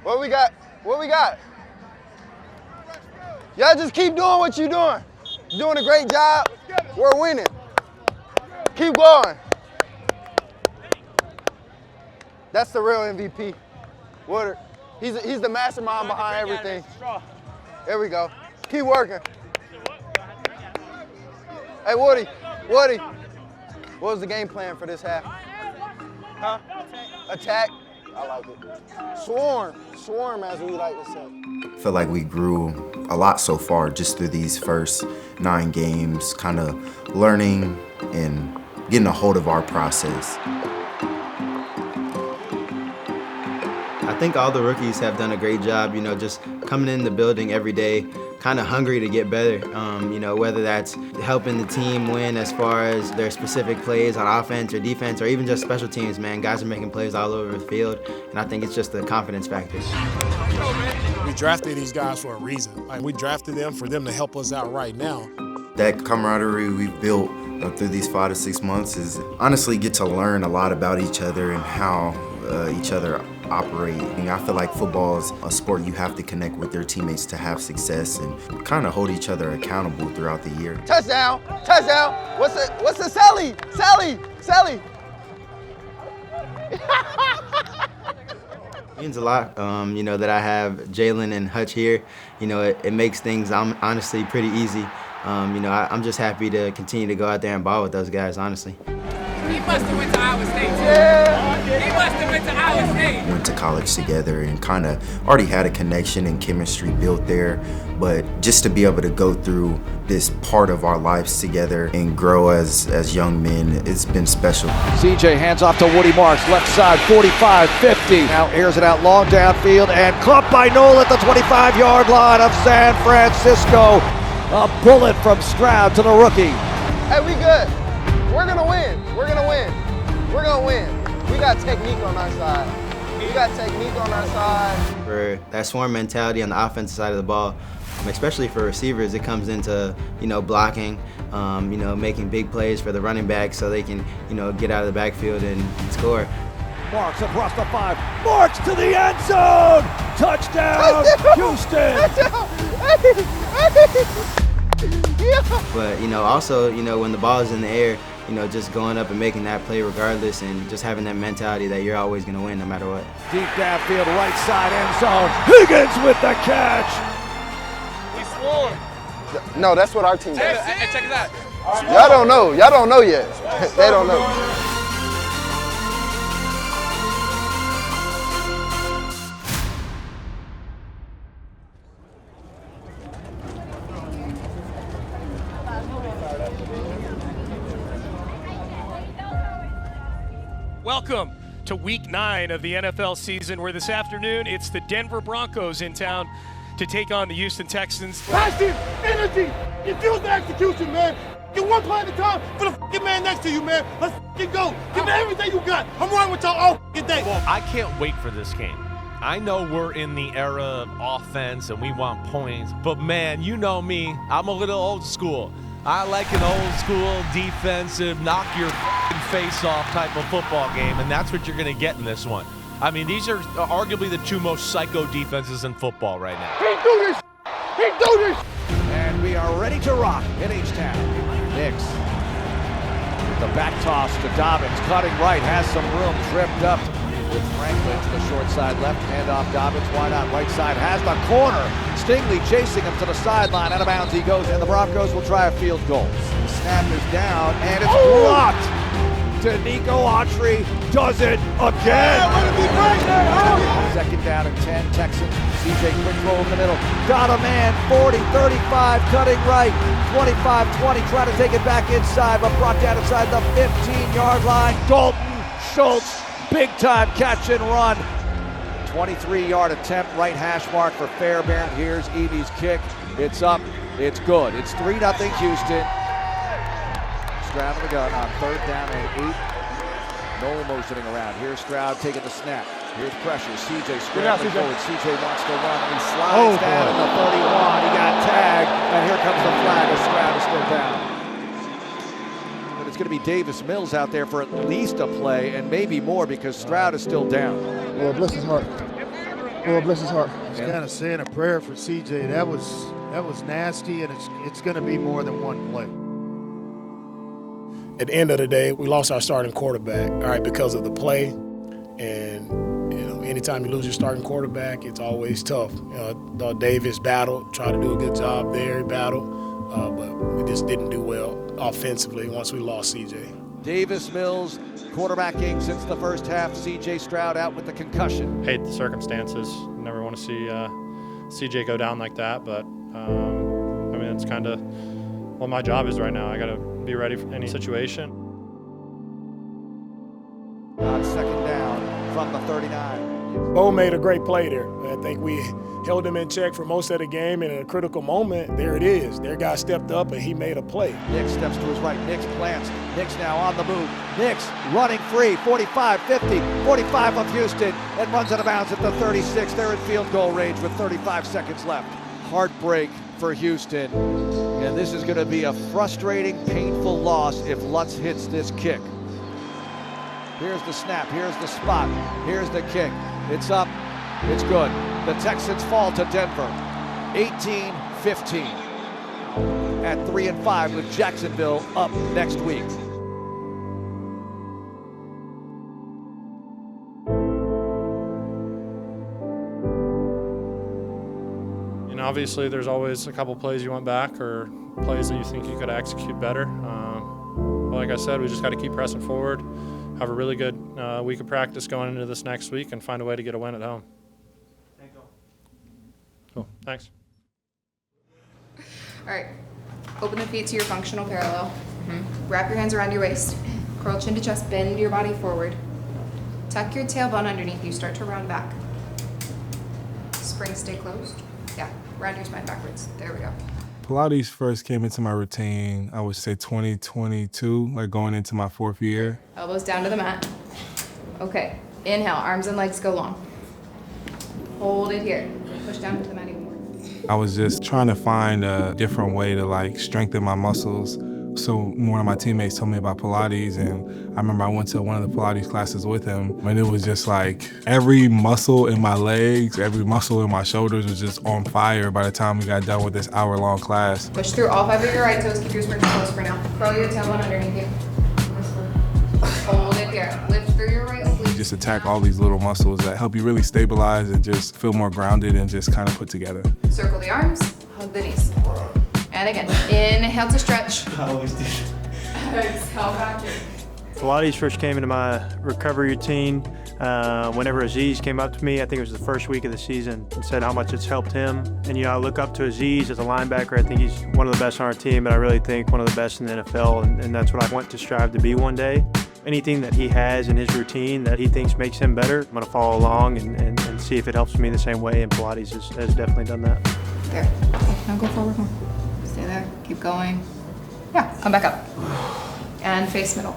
What we got? What we got? Y'all just keep doing what you're doing. You're doing a great job. We're winning. Keep going. That's the real MVP. Woodard. He's the mastermind behind everything. There we go. Keep working. Hey, Woody. What was the game plan for this half? Huh? Attack. I like it. Swarm as we like to say. I feel like we grew a lot so far just through these first 9 games, kind of learning and getting a hold of our process. I think all the rookies have done a great job, just coming in the building every day, kind of hungry to get better, whether that's helping the team win as far as their specific plays on offense or defense or even just special teams, man. Guys are making plays all over the field, and I think it's just the confidence factor. We drafted these guys for a reason. We drafted them for them to help us out right now. That camaraderie we've built through these 5 to 6 months is honestly get to learn a lot about each other and how each other operate. I feel like football is a sport you have to connect with your teammates to have success and kind of hold each other accountable throughout the year. Touchdown! What's the Sally? It means a lot, that I have Jalen and Hutch here. It makes things honestly pretty easy. I'm just happy to continue to go out there and ball with those guys, honestly. He must have went to Iowa State, too. Yeah. He must have went to Iowa State. Went to college together and kind of already had a connection and chemistry built there. But just to be able to go through this part of our lives together and grow as young men, it's been special. CJ hands off to Woody Marks, left side, 45, 50. Now airs it out long downfield and caught by Noel at the 25-yard line of San Francisco. A bullet from Stroud to the rookie. Hey, we good. We're gonna win. We got technique on our side. For that swarm mentality on the offensive side of the ball, especially for receivers, it comes into, blocking, making big plays for the running backs so they can, get out of the backfield and score. Marks across the 5. Marks to the end zone. Touchdown, Houston. But, also, when the ball is in the air, just going up and making that play regardless and just having that mentality that you're always going to win no matter what. Deep downfield, right side end zone. Higgins with the catch. We swarm. No, that's what our team does. Hey, check it out. Y'all don't know yet. They don't know. Welcome to week 9 of the NFL season, where this afternoon it's the Denver Broncos in town to take on the Houston Texans. Passion, energy, infuse the execution, man. Get one play at a time for the f***ing man next to you, man. Let's f***ing go. Give me everything you got. I'm running with y'all all f***ing day. Well, I can't wait for this game. I know we're in the era of offense and we want points, but man, you know me, I'm a little old school. I like an old school defensive, knock your face off type of football game, and that's what you're going to get in this one. I mean, these are arguably the 2 most psycho defenses in football right now. He do this. And we are ready to rock in H-Town. Nix. The back toss to Dobbins, cutting right, has some room, tripped up with Franklin to the short side left, hand off Dobbins, why not? Right side has the corner. Stingley chasing him to the sideline, out of bounds he goes, and the Broncos will try a field goal. The snap is down, and it's blocked. To Nico Autry, does it again. Second down and 10, Texans. CJ quick throw in the middle. Got a man, 40, 35, cutting right. 25, 20, trying to take it back inside, but brought down inside the 15-yard line. Dalton Schultz, big time catch and run. 23-yard attempt, right hash mark for Fairbairn. Here's Evie's kick. It's up, it's good. It's 3-0 Houston. Stroud in the gun on 3rd down and 8. Noel motioning around. Here's Stroud taking the snap. Here's pressure. CJ scrambling forward. CJ wants to run and he slides down at the 31. He got tagged, and here comes the flag as Stroud is still down. But it's going to be Davis Mills out there for at least a play and maybe more because Stroud is still down. Yeah, bless his heart. Lord bless his heart. Just kind of saying a prayer for CJ. That was nasty, and it's going to be more than one play. At the end of the day, we lost our starting quarterback, all right, because of the play. And, anytime you lose your starting quarterback, it's always tough. Davis battled, tried to do a good job there, he battled, but we just didn't do well offensively once we lost CJ. Davis Mills quarterbacking since the first half. CJ Stroud out with the concussion. Hate the circumstances. Never want to see CJ go down like that, but it's kind of what my job is right now. I got to be ready for any situation. On second down from the 39. Bo made a great play there. I think we held him in check for most of the game, and in a critical moment, there it is. Their guy stepped up, and he made a play. Nix steps to his right. Nix plants. Nix now on the move. Nix running free. 45, 50, 45 of Houston, and runs out of bounds at the 36. They're in field goal range with 35 seconds left. Heartbreak for Houston. And this is going to be a frustrating, painful loss if Lutz hits this kick. Here's the snap. Here's the spot. Here's the kick. It's up. It's good. The Texans fall to Denver, 18-15. At 3-5 with Jacksonville up next week. Obviously, there's always a couple plays you want back or plays that you think you could execute better. But like I said, we just got to keep pressing forward, have a really good week of practice going into this next week, and find a way to get a win at home. Cool. Thanks. All right. Open the feet to your functional parallel. Wrap your hands around your waist. Curl chin to chest. Bend your body forward. Tuck your tailbone underneath you. Start to round back. Springs stay closed. Yeah. Round your spine backwards. There we go. Pilates first came into my routine, I would say 2022, like going into my 4th year. Elbows down to the mat. Okay. Inhale. Arms and legs go long. Hold it here. Push down to the mat even more. I was just trying to find a different way to strengthen my muscles. So one of my teammates told me about Pilates, and I remember I went to one of the Pilates classes with him, and it was just like every muscle in my legs, every muscle in my shoulders was just on fire by the time we got done with this hour-long class. Push through all 5 of your right toes. Keep your springs closed for now. Curl your tailbone underneath you. Hold it here. Lift through your right oblique. You just attack all these little muscles that help you really stabilize and just feel more grounded and just kind of put together. Circle the arms. Hug the knees. And again, inhale to stretch. I always do. Exhale back in. Pilates first came into my recovery routine whenever Azeez came up to me. I think it was the first week of the season, and said how much it's helped him. And I look up to Azeez as a linebacker. I think he's one of the best on our team, and I really think one of the best in the NFL, and that's what I want to strive to be one day. Anything that he has in his routine that he thinks makes him better, I'm gonna follow along and see if it helps me the same way, and Pilates has definitely done that. There. Okay, now go forward more. Stay there. Keep going. Yeah, come back up. And face middle.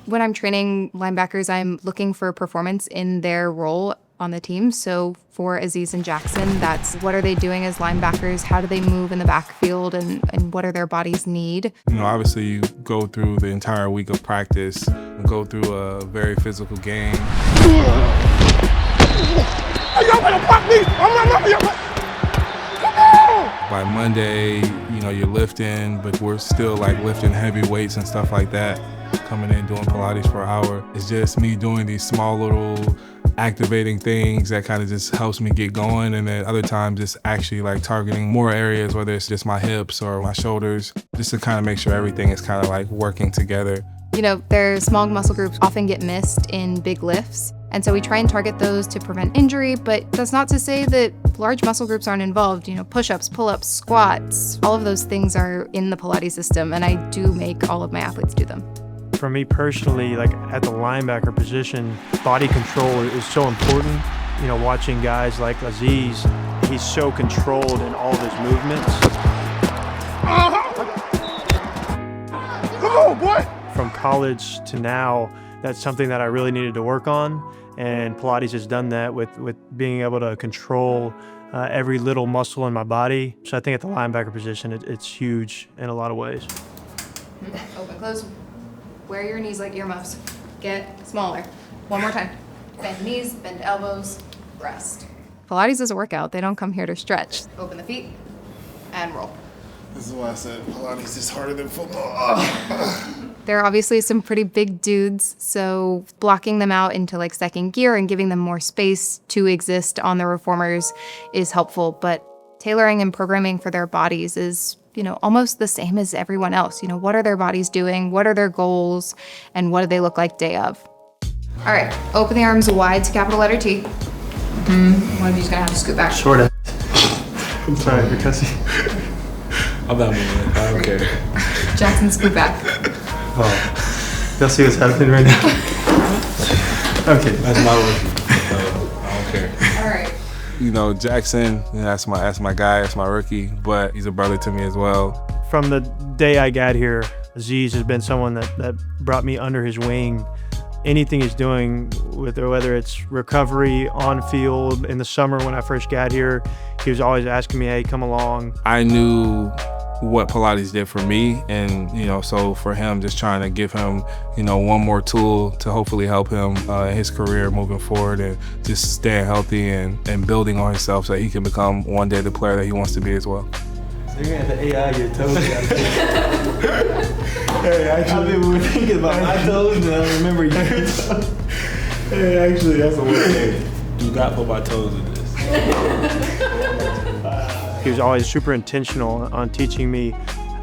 When I'm training linebackers, I'm looking for performance in their role on the team. So for Azeez and Jackson, that's what are they doing as linebackers? How do they move in the backfield, and what do their bodies need? Obviously you go through the entire week of practice and go through a very physical game. Hey, y'all better block me! I'm not nothing, y'all. By Monday, you're lifting, but we're still lifting heavy weights and stuff like that. Coming in doing Pilates for an hour. It's just me doing these small little activating things that kind of just helps me get going, and then other times just actually targeting more areas, whether it's just my hips or my shoulders, just to kind of make sure everything is kind of working together. Their small muscle groups often get missed in big lifts. And so we try and target those to prevent injury, but that's not to say that large muscle groups aren't involved. Push-ups, pull-ups, squats, all of those things are in the Pilates system, and I do make all of my athletes do them. For me personally, at the linebacker position, body control is so important. Watching guys like Azeez, he's so controlled in all of his movements. Come on, boy! From college to now, that's something that I really needed to work on, and Pilates has done that with being able to control every little muscle in my body. So I think at the linebacker position, it's huge in a lot of ways. Open, close. Wear your knees like earmuffs. Get smaller. One more time. Bend knees, bend elbows, rest. Pilates is a workout. They don't come here to stretch. Open the feet and roll. This is why I said Pilates is harder than football. There are obviously some pretty big dudes, so blocking them out into like second gear and giving them more space to exist on the reformers is helpful, but tailoring and programming for their bodies is, almost the same as everyone else. What are their bodies doing? What are their goals? And what do they look like day of? All right, open the arms wide to capital letter T. One of you's gonna have to scoot back. Short ass. I'm sorry, because I'm not moving. I don't care. Jackson, scoot back. Oh, y'all see what's happening right now? Okay. That's my rookie. So I don't care. All right. Jackson, that's my guy, that's my rookie, but he's a brother to me as well. From the day I got here, Azeez has been someone that brought me under his wing. Anything he's doing, whether it's recovery, on field, in the summer when I first got here, he was always asking me, hey, come along. I knew what Pilates did for me, and so for him, just trying to give him one more tool to hopefully help him in his career moving forward, and just staying healthy and building on himself so that he can become one day the player that he wants to be as well. So you're gonna have to AI your toes. Hey, actually, I've been thinking about my toes and I remember your toes. Hey, actually, that's a weird thing. Do not put my toes in this. He was always super intentional on teaching me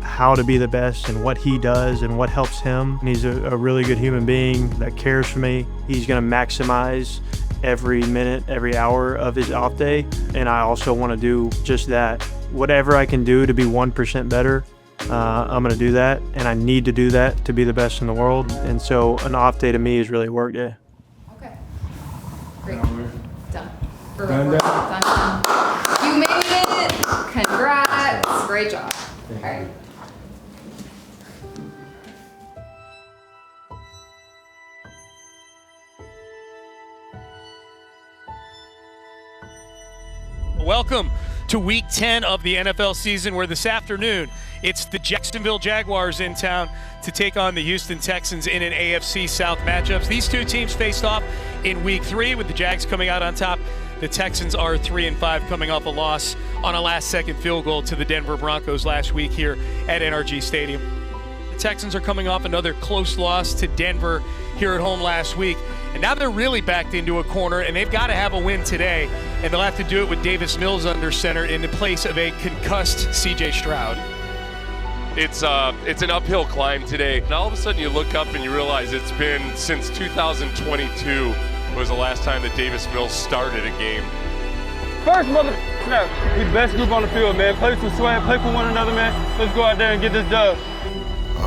how to be the best and what he does and what helps him. And he's a really good human being that cares for me. He's gonna maximize every minute, every hour of his off day. And I also wanna do just that. Whatever I can do to be 1% better, I'm gonna do that. And I need to do that to be the best in the world. And so an off day to me is really a work day. Okay. Great. Done. Done. You made it! Congrats! Great job. All right. Welcome to Week 10 of the NFL season, where this afternoon it's the Jacksonville Jaguars in town to take on the Houston Texans in an AFC South matchups. These two teams faced off in Week 3 with the Jags coming out on top. The Texans are 3-5, coming off a loss on a last-second field goal to the Denver Broncos last week here at NRG Stadium. The Texans are coming off another close loss to Denver here at home last week, and now they're really backed into a corner, and they've got to have a win today, and they'll have to do it with Davis Mills under center in the place of a concussed C.J. Stroud. It's an uphill climb today, and all of a sudden you look up and you realize it's been since 2022 was the last time that Davis Mills started a game. First mother snap. We the best group on the field, man. Play some swag, play for one another, man. Let's go out there and get this dub.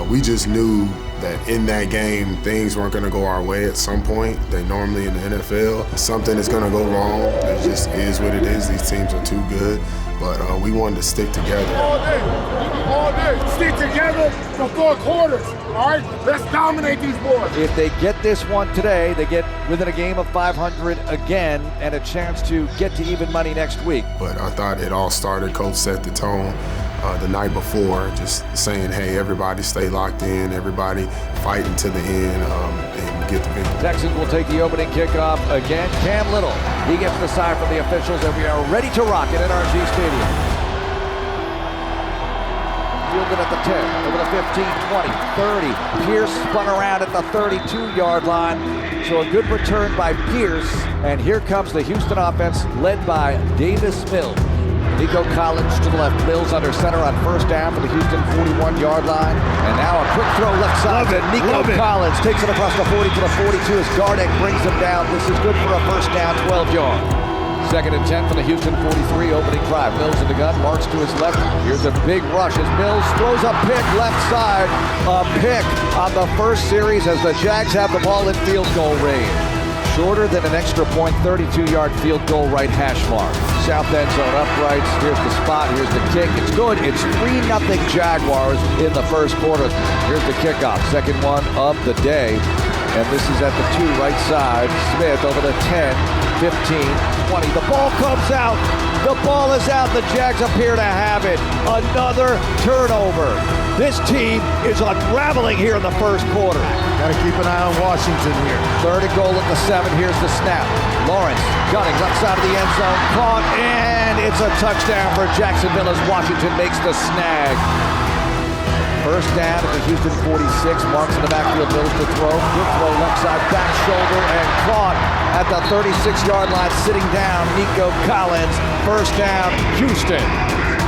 We just knew that in that game, things weren't going to go our way at some point. They normally in the NFL, something is going to go wrong. It just is what it is. These teams are too good, but we wanted to stick together. All day, stick together for 4 quarters. All right, let's dominate these boys. If they get this one today, they get within a game of 500 again and a chance to get to even money next week. But I thought it all started, Coach set the tone the night before, just saying, hey, everybody stay locked in, everybody fighting to the end and get the victory. Texans will take the opening kickoff again. Cam Little, he gets the sign from the officials, and we are ready to rock at NRG Stadium. Fielded at the 10, over the 15, 20, 30. Pierce spun around at the 32-yard line. So a good return by Pierce. And here comes the Houston offense led by Davis Mills. Nico Collins to the left. Mills under center on first down for the Houston 41-yard line. And now a quick throw left side to Nico Collins. Takes it across the 40 to the 42 as Gardeck brings him down. This is good for a first down, 12 yards. 2nd and 10 for the Houston 43 opening drive. Mills in the gun, marks to his left. Here's a big rush as Mills throws a pick left side. A pick on the first series as the Jags have the ball in field goal range. Shorter than an extra point, 32-yard field goal right hash mark. South end zone uprights. Here's the spot. Here's the kick. It's good. It's 3-0 Jaguars in the first quarter. Here's the kickoff. Second one of the day. And this is at the 2 right side. Smith over the 10. 15, 20. The ball comes out. The ball is out. The Jags appear to have it. Another turnover. This team is unraveling here in the first quarter. Got to keep an eye on Washington here. 3rd and goal at the 7. Here's the snap. Lawrence gunning left side of the end zone. Caught, and it's a touchdown for Jacksonville as Washington makes the snag. First down at the Houston 46. Marks in the backfield, Mills to throw. Good throw left side, back shoulder, and caught at the 36-yard line, sitting down. Nico Collins. First down, Houston.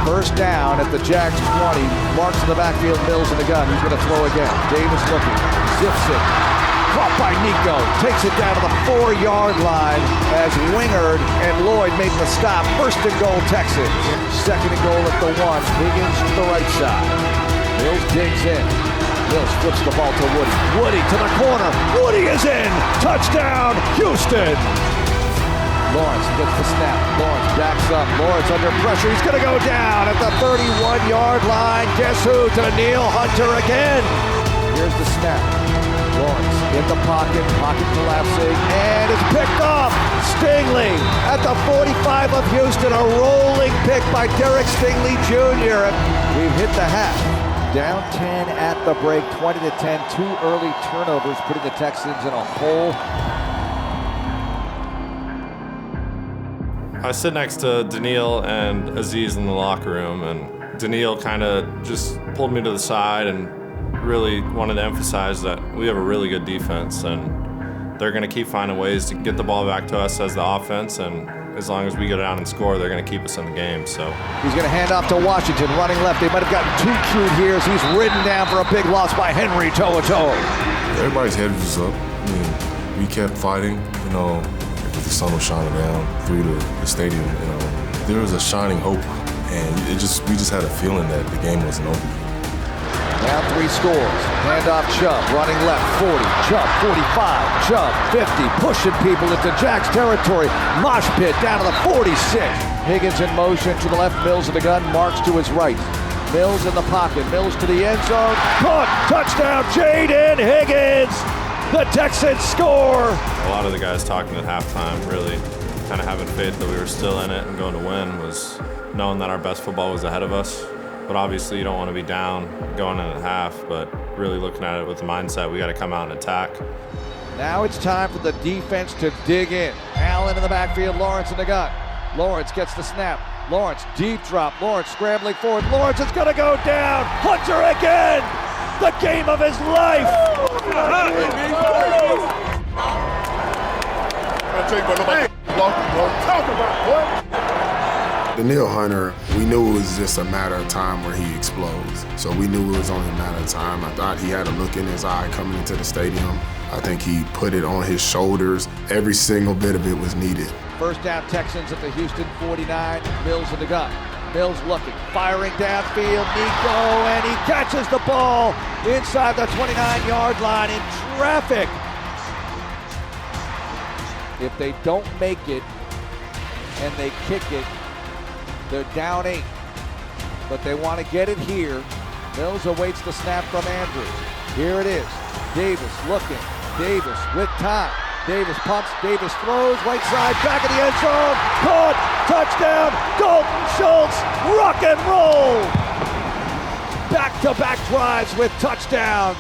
First down at the Jags 20. Marks in the backfield, Mills in the gun. He's going to throw again. Davis looking, zips it. Caught by Nico. Takes it down to the 4-yard line as Wingard and Lloyd make the stop. First and goal, Texans. Second and goal at the 1. Higgins to the right side. Mills digs in. Mills flips the ball to Woody. Woody to the corner. Woody is in. Touchdown, Houston. Lawrence gets the snap. Lawrence backs up. Lawrence under pressure. He's going to go down at the 31-yard line. Guess who? To Neil Hunter again. Here's the snap. Lawrence in the pocket. Pocket collapsing. And it's picked off. Stingley at the 45 of Houston. A rolling pick by Derek Stingley Jr. We've hit the half. Down 10 at the break, 20-10. 2 early turnovers, putting the Texans in a hole. I sit next to Daniil and Azeez in the locker room, and Daniil kind of just pulled me to the side and really wanted to emphasize that we have a really good defense, and they're going to keep finding ways to get the ball back to us as the offense, and as long as we go down and score, they're going to keep us in the game. So he's going to hand off to Washington, running left. They might have gotten too cute here as he's ridden down for a big loss by Henry toe-to-toe. Everybody's head was up. I mean, we kept fighting, with the sun was shining down through the stadium, There was a shining hope, and we just had a feeling that the game wasn't over. Now 3 scores. Handoff Chubb, running left, 40. Chubb, 45. Chubb, 50. Pushing people into Jack's territory. Mosh pit down to the 46. Higgins in motion to the left. Mills in the gun. Marks to his right. Mills in the pocket. Mills to the end zone. Caught. Touchdown, Jaden Higgins. The Texans score. A lot of the guys talking at halftime, really kind of having faith that we were still in it and going to win, was knowing that our best football was ahead of us. But obviously you don't want to be down going in at half, but really looking at it with the mindset, we got to come out and attack. Now it's time for the defense to dig in. Allen in the backfield, Lawrence in the gun. Lawrence gets the snap. Lawrence, deep drop. Lawrence scrambling forward. Lawrence is going to go down. Hunter again. The game of his life. Daniil Hunter, we knew it was just a matter of time where he explodes. So we knew it was only a matter of time. I thought he had a look in his eye coming into the stadium. I think he put it on his shoulders. Every single bit of it was needed. First down, Texans at the Houston 49. Mills in the gun. Mills looking, firing downfield. Nico, and he catches the ball inside the 29-yard line in traffic. If they don't make it and they kick it, they're down 8. But they want to get it here. Mills awaits the snap from Andrews. Here it is. Davis looking. Davis with time. Davis pumps. Davis throws. Right side. Back of the end zone. Caught. Touchdown. Dalton Schultz. Rock and roll. Back-to-back drives with touchdowns.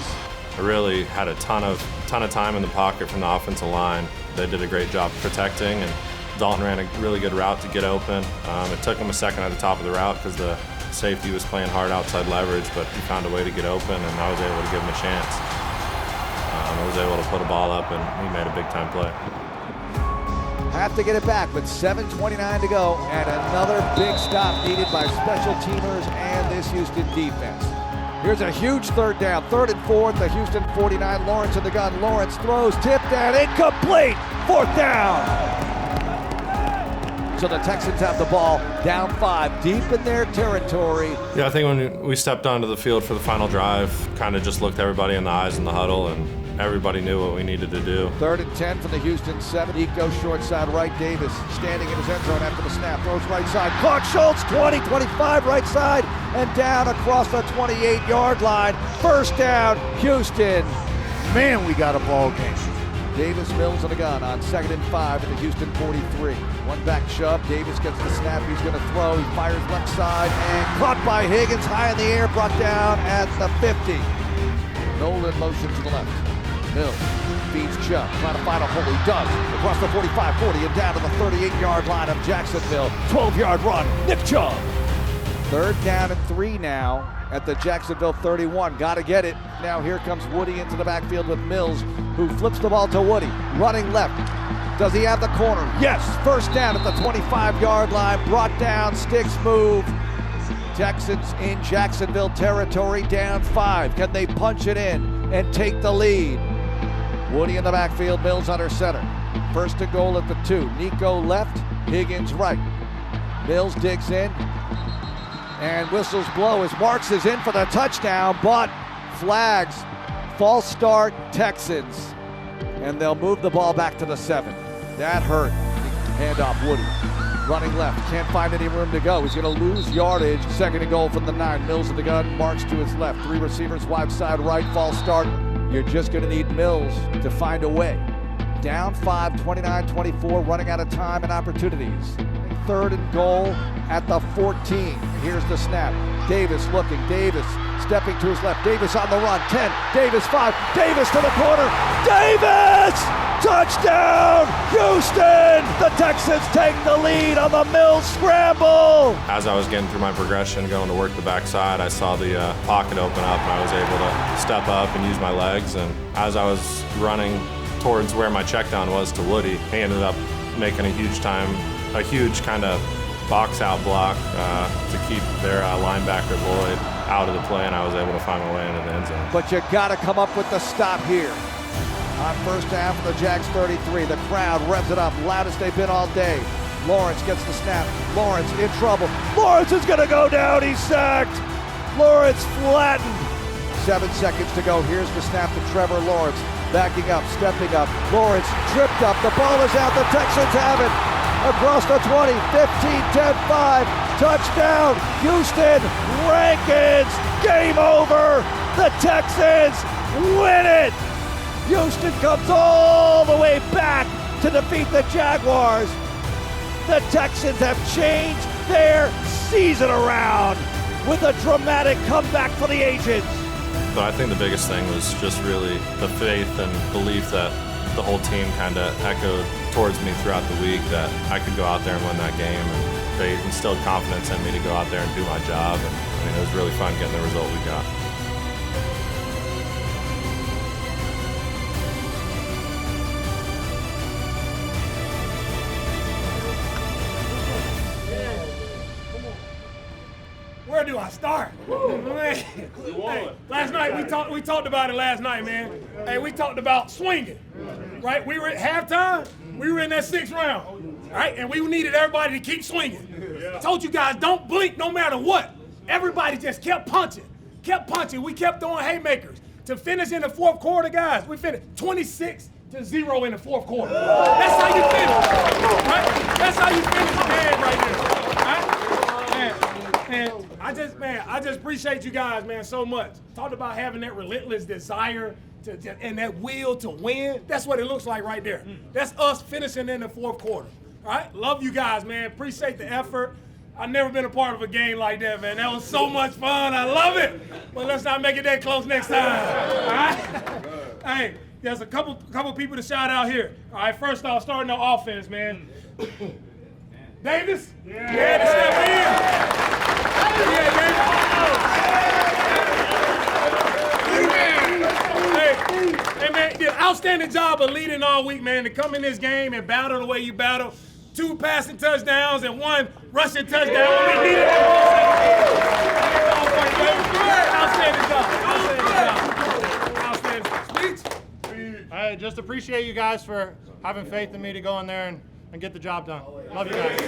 I really had a ton of time in the pocket from the offensive line. They did a great job protecting, and Dalton ran a really good route to get open. It took him a second at the top of the route because the safety was playing hard outside leverage, but he found a way to get open, and I was able to give him a chance. I was able to put a ball up, and he made a big-time play. Have to get it back with 7:29 to go, and another big stop needed by special teamers and this Houston defense. Here's a huge third down, 3rd and 4 at the Houston 49. Lawrence in the gun. Lawrence throws, tipped and incomplete. 4th down. So the Texans have the ball down 5, deep in their territory. Yeah, I think when we stepped onto the field for the final drive, kind of just looked everybody in the eyes in the huddle, and everybody knew what we needed to do. 3rd and 10 from the Houston 7. Nico short side right. Davis standing in his end zone after the snap. Throws right side. Caught Schultz, 20, 25 right side, and down across the 28-yard line. First down, Houston. Man, we got a ball game. Davis, Mills in the gun on 2nd and 5 at the Houston 43. One back shove. Davis gets the snap. He's going to throw. He fires left side and caught by Higgins. High in the air, brought down at the 50. Nolan motion to the left. Mills feeds Chubb, trying to find a hole. He does. Across the 45, 40, and down to the 38-yard line of Jacksonville. 12-yard run. Nick Chubb. 3rd down and 3 now at the Jacksonville 31. Got to get it. Now here comes Woody into the backfield with Mills, who flips the ball to Woody. Running left. Does he have the corner? Yes. 1st down at the 25-yard line. Brought down. Sticks move. Texans in Jacksonville territory, down 5. Can they punch it in and take the lead? Woody in the backfield, Mills under center. 1st and goal at the 2. Nico left, Higgins right. Mills digs in and whistles blow as Marks is in for the touchdown, but flags. False start, Texans. And they'll move the ball back to the 7. That hurt. Hand off Woody. Running left, can't find any room to go. He's going to lose yardage. 2nd and goal from the 9. Mills in the gun, Marks to his left. 3 receivers, wide side right, false start. You're just going to need Mills to find a way. Down 5, 29-24, running out of time and opportunities. 3rd and goal at the 14. Here's the snap. Davis looking. Davis stepping to his left. Davis on the run. 10. Davis 5. Davis to the corner. Davis! Touchdown, Houston! The Texans take the lead on the Mills scramble. As I was getting through my progression, going to work the backside, I saw the pocket open up, and I was able to step up and use my legs. And as I was running towards where my check down was to Woody, he ended up making a huge kind of box out block to keep their linebacker Lloyd out of the play, and I was able to find my way into the end zone. But you got to come up with the stop here. On 1st down for the Jags 33. The crowd revs it up, loudest they've been all day. Lawrence gets the snap. Lawrence in trouble. Lawrence is going to go down. He's sacked. Lawrence flattened. 7 seconds to go. Here's the snap to Trevor Lawrence. Backing up, stepping up. Lawrence tripped up. The ball is out. The Texans have it. Across the 20, 15, 10, 5. Touchdown, Houston. Rankins. Game over. The Texans win it. Houston comes all the way back to defeat the Jaguars. The Texans have changed their season around with a dramatic comeback for the Agents. So I think the biggest thing was just really the faith and belief that the whole team kind of echoed towards me throughout the week, that I could go out there and win that game. And they instilled confidence in me to go out there and do my job. And I mean, it was really fun getting the result we got. Where do I start? Man. Hey, last night we talked about it last night, man. Hey, we talked about swinging, right? We were at halftime. We were in that 6th round, right? And we needed everybody to keep swinging. Told you guys, don't blink no matter what. Everybody just kept punching. We kept throwing haymakers. To finish in the 4th quarter, guys, we finished 26-0 in the 4th quarter. That's how you finish, right? That's how you finish the game right there, right? And I just appreciate you guys, man, so much. Talked about having that relentless desire and that will to win. That's what it looks like right there. That's us finishing in the 4th quarter. All right? Love you guys, man. Appreciate the effort. I've never been a part of a game like that, man. That was so much fun. I love it. But let's not make it that close next time. All right? Hey, there's a couple people to shout out here. All right, first off, starting the offense, man. Davis? Yeah, to step in. Hey, man, did an outstanding job of leading all week, man, to come in this game and battle the way you battle. 2 passing touchdowns and 1 rushing touchdown. We needed it. Outstanding job. I just appreciate you guys for having faith in me to go in there and get the job done. Love you guys.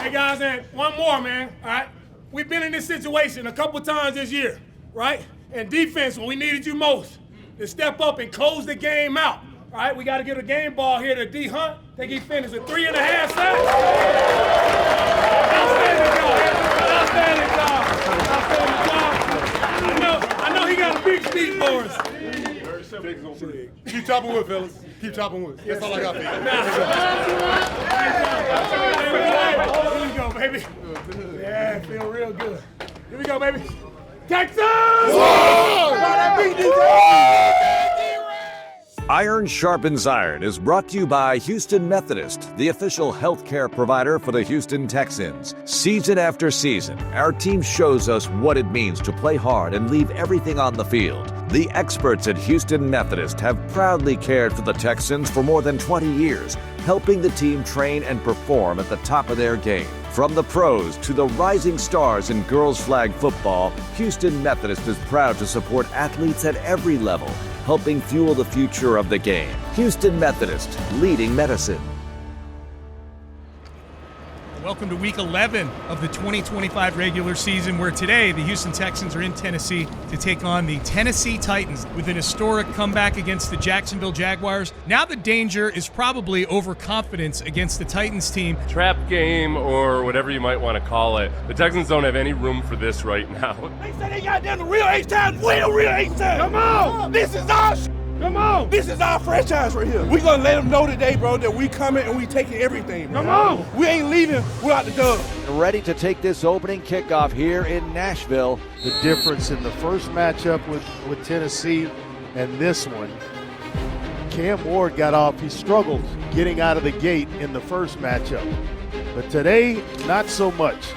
Hey guys, and one more, man, all right? We've been in this situation a couple times this year, right? And defense, when we needed you most, to step up and close the game out, all right? We got to get a game ball here to D. Hunt. I think he finished with 3.5 sacks. Outstanding job. I know he got a big speech for us. Keep chopping wood, fellas. Keep chopping wood. That's all I got for you. Here we go, baby. Yeah, feel real good. Here we go, baby. Texans! Iron Sharpens Iron is brought to you by Houston Methodist, the official healthcare provider for the Houston Texans. Season after season, our team shows us what it means to play hard and leave everything on the field. The experts at Houston Methodist have proudly cared for the Texans for more than 20 years, helping the team train and perform at the top of their game. From the pros to the rising stars in girls flag football, Houston Methodist is proud to support athletes at every level, helping fuel the future of the game. Houston Methodist, leading medicine. Welcome to week 11 of the 2025 regular season, where today the Houston Texans are in Tennessee to take on the Tennessee Titans with an historic comeback against the Jacksonville Jaguars. Now the danger is probably overconfidence against the Titans team. Trap game or whatever you might want to call it. The Texans don't have any room for this right now. They say they got down the real H-Town. We the real H-Town. Come on. This is our Come on. This is our franchise right here. We're going to let them know today, bro, that we coming and we taking everything. Bro. Come on. We ain't leaving without the dub. Ready to take this opening kickoff here in Nashville. The difference in the first matchup with Tennessee and this one, Cam Ward got off. He struggled getting out of the gate in the first matchup. But today, not so much.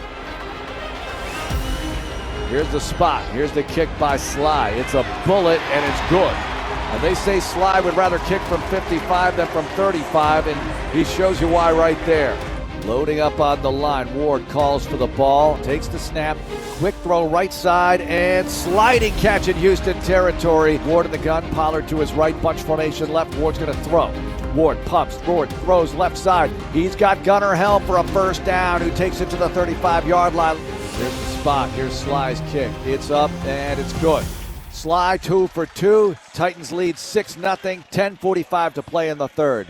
Here's the spot. Here's the kick by Sly. It's a bullet and it's good. And they say Sly would rather kick from 55 than from 35, and he shows you why right there. Loading up on the line. Ward calls for the ball, takes the snap, quick throw right side, and sliding catch in Houston territory. Ward in the gun, Pollard to his right, bunch formation left. Ward's going to throw. Ward pumps, Ward throws left side. He's got Gunnar Helm for a first down, who takes it to the 35-yard line. Here's the spot. Here's Sly's kick. It's up, and it's good. Sly 2 for 2. Titans lead 6-0. 10:45 to play in the third.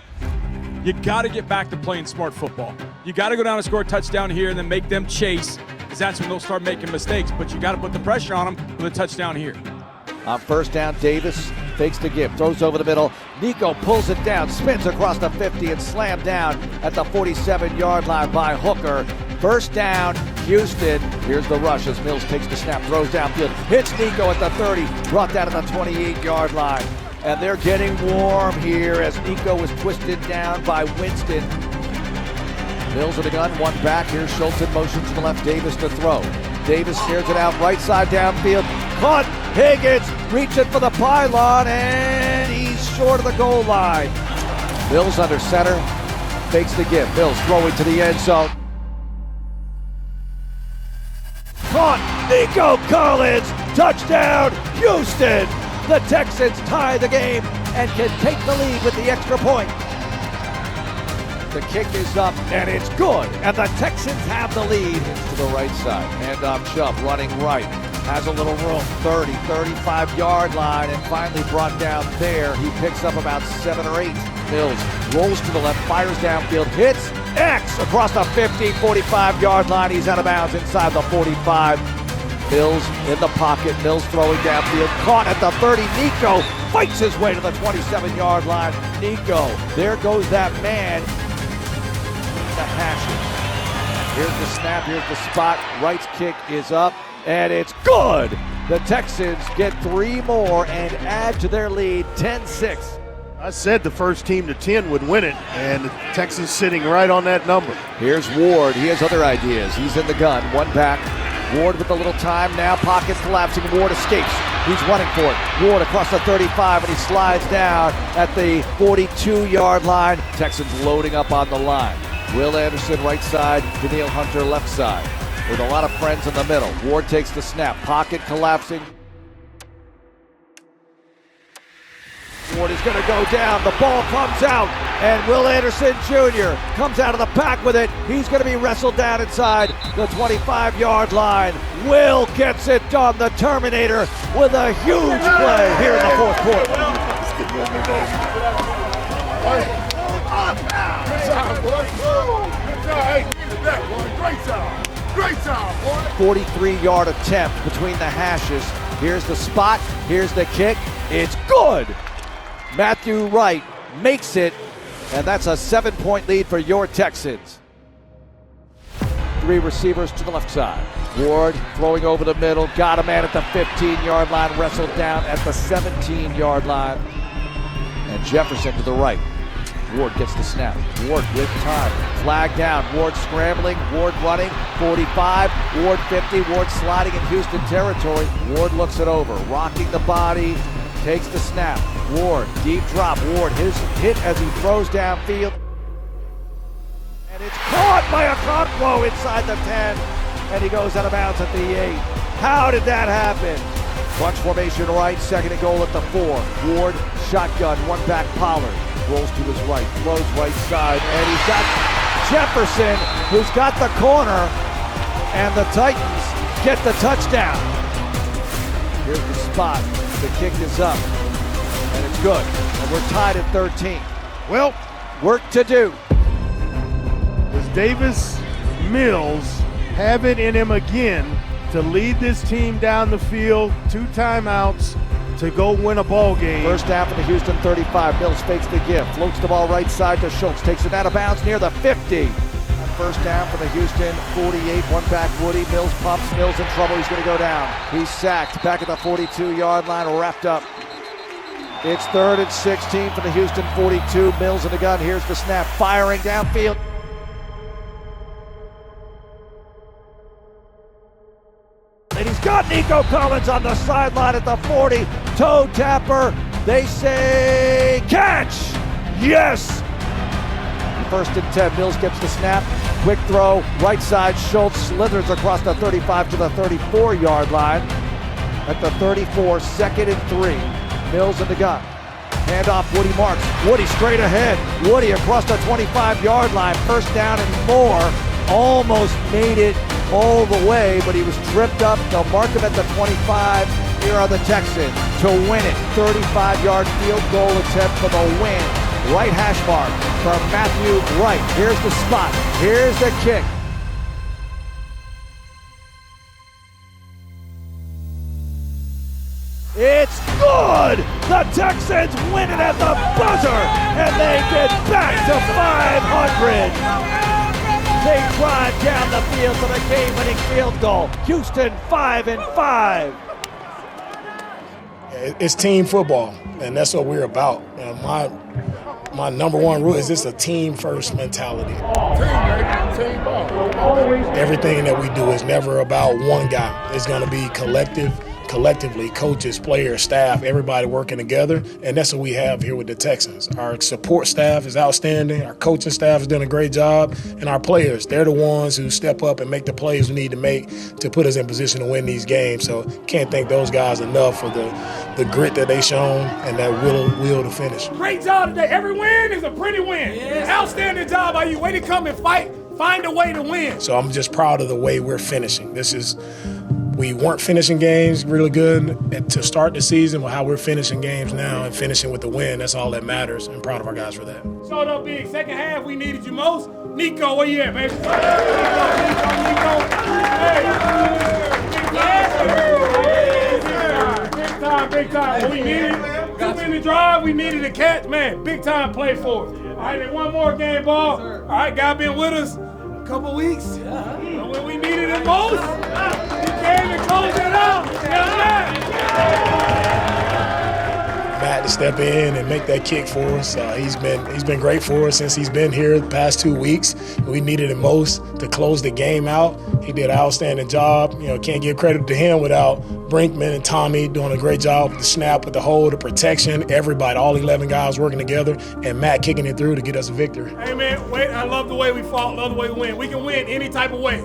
You got to get back to playing smart football. You got to go down and score a touchdown here and then make them chase, because that's when they'll start making mistakes. But you got to put the pressure on them with a touchdown here. On first down, Davis fakes the give, throws over the middle. Nico pulls it down, spins across the 50 and slammed down at the 47-yard line by Hooker. First down, Houston. Here's the rush as Mills takes the snap, throws downfield, hits Nico at the 30, brought down to the 28-yard line. And they're getting warm here as Nico was twisted down by Winston. Mills with the gun, one back. Here's Schultz in motion to the left, Davis to throw. Davis stares it out, right side downfield. Caught, Higgins reaching for the pylon, and he's short of the goal line. Mills under center, fakes the give. Mills throwing to the end zone. Caught, Nico Collins, touchdown, Houston. The Texans tie the game and can take the lead with the extra point. The kick is up and it's good, and the Texans have the lead. To the right side, handoff Chubb running right, has a little room, 30, 35-yard line, and finally brought down there. He picks up about 7 or 8. Mills rolls to the left, fires downfield, hits X across the 50, 45-yard line. He's out of bounds inside the 45. Mills in the pocket, Mills throwing downfield, caught at the 30. Nico fights his way to the 27-yard line. Nico, there goes that man. The hashes. Here's the snap, here's the spot. Wright's kick is up, and it's good. The Texans get 3 more and add to their lead, 10-6. I said the first team to 10 would win it, and the Texans sitting right on that number. Here's Ward. He has other ideas. He's in the gun, one back. Ward with a little time now, pocket collapsing. Ward escapes. He's running for it. Ward across the 35, and he slides down at the 42-yard line. Texans loading up on the line. Will Anderson right side, Daniil Hunter left side. With a lot of friends in the middle. Ward takes the snap, pocket collapsing. Ward is going to go down. The ball comes out, and Will Anderson Jr. comes out of the pack with it. He's going to be wrestled down inside the 25-yard line. Will gets it done. The Terminator with a huge play here in the fourth quarter. Good job, boy. Good job. Hey, needed that, boy. Great job. Great job, boy. 43-yard attempt between the hashes. Here's the spot. Here's the kick. It's good. Matthew Wright makes it, and that's a 7-point lead for your Texans. 3 receivers to the left side. Ward throwing over the middle, got a man at the 15-yard line, wrestled down at the 17-yard line. And Jefferson to the right. Ward gets the snap. Ward with time. Flag down. Ward scrambling. Ward running. 45. Ward 50. Ward sliding in Houston territory. Ward looks it over. Rocking the body. Takes the snap. Ward. Deep drop. Ward hit as he throws downfield. And it's caught by Okonkwo inside the 10. And he goes out of bounds at the 8. How did that happen? Bunch formation right. 2nd and goal at the 4. Ward shotgun. One back Pollard. Rolls to his right, throws right side, and he's got Jefferson, who's got the corner, and the Titans get the touchdown. Here's the spot. The kick is up, and it's good. And we're tied at 13. Well, work to do. Does Davis Mills have it in him again to lead this team down the field? 2 timeouts to go win a ball game. First down for the Houston 35. Mills fakes the give. Floats the ball right side to Schultz. Takes it out of bounds near the 50. And first down for the Houston 48. One back Woody. Mills pumps. Mills in trouble. He's going to go down. He's sacked. Back at the 42-yard line. Wrapped up. It's 3rd and 16 for the Houston 42. Mills in the gun. Here's the snap. Firing downfield. And he's got Nico Collins on the sideline at the 40. Toe tapper. They say catch. Yes. 1st and 10. Mills gets the snap. Quick throw. Right side. Schultz slithers across the 35 to the 34-yard line. At the 34. 2nd and 3. Mills in the gun. Handoff. Woody Marks. Woody straight ahead. Woody across the 25-yard line. First down and more. Almost made it all the way, but he was tripped up. They'll mark him at the 25. Here are the Texans to win it. 35-yard field goal attempt for the win. Right hash mark from Matthew Wright. Here's the spot. Here's the kick. It's good! The Texans win it at the buzzer, and they get back to 500. They drive down the field for the game-winning field goal. Houston 5-5. It's team football, and that's what we're about. And my number one rule is it's a team-first mentality. Team ball. Everything that we do is never about one guy. It's going to be collectively, coaches, players, staff, everybody working together, and that's what we have here with the Texans. Our support staff is outstanding, our coaching staff has done a great job, and our players, they're the ones who step up and make the plays we need to make to put us in position to win these games. So can't thank those guys enough for the grit that they shown and that will to finish. Great job today. Every win is a pretty win. Yes. Outstanding job by you. Way to come and fight. Find a way to win. So I'm just proud of the way we're finishing. We weren't finishing games really good to start the season, but how we're finishing games now and finishing with the win, that's all that matters. I'm proud of our guys for that. Showed up big. Second half, we needed you most. Nico, where you at, baby? Nico. Big time. We needed 2-minute drive. We needed a catch. Man, big time play for us. All right, then one more game, ball. All right, guy been with us a couple weeks. When we needed it most, he came and closed it out. Matt to step in and make that kick for us. He's been great for us since he's been here the past 2 weeks. We needed it most to close the game out. He did an outstanding job. Can't give credit to him without Brinkman and Tommy doing a great job with the snap, with the hold, the protection, everybody, all 11 guys working together, and Matt kicking it through to get us a victory. Hey, man, I love the way we fought, love the way we win. We can win any type of way.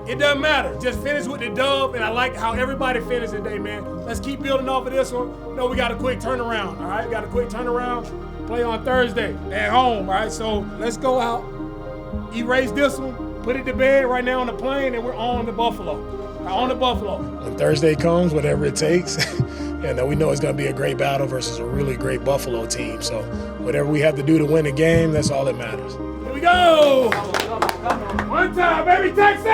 It doesn't matter. Just finish with the dub, and I like how everybody finished today, man. Let's keep building off of this one. We got a quick turnaround, all right? Got a quick turnaround. Play on Thursday at home, all right? So let's go out, erase this one, put it to bed right now on the plane, and we're on to Buffalo. On to Buffalo. When Thursday comes, whatever it takes, and we know it's going to be a great battle versus a really great Buffalo team. So whatever we have to do to win the game, that's all that matters. Here we go. One time, baby, Texas!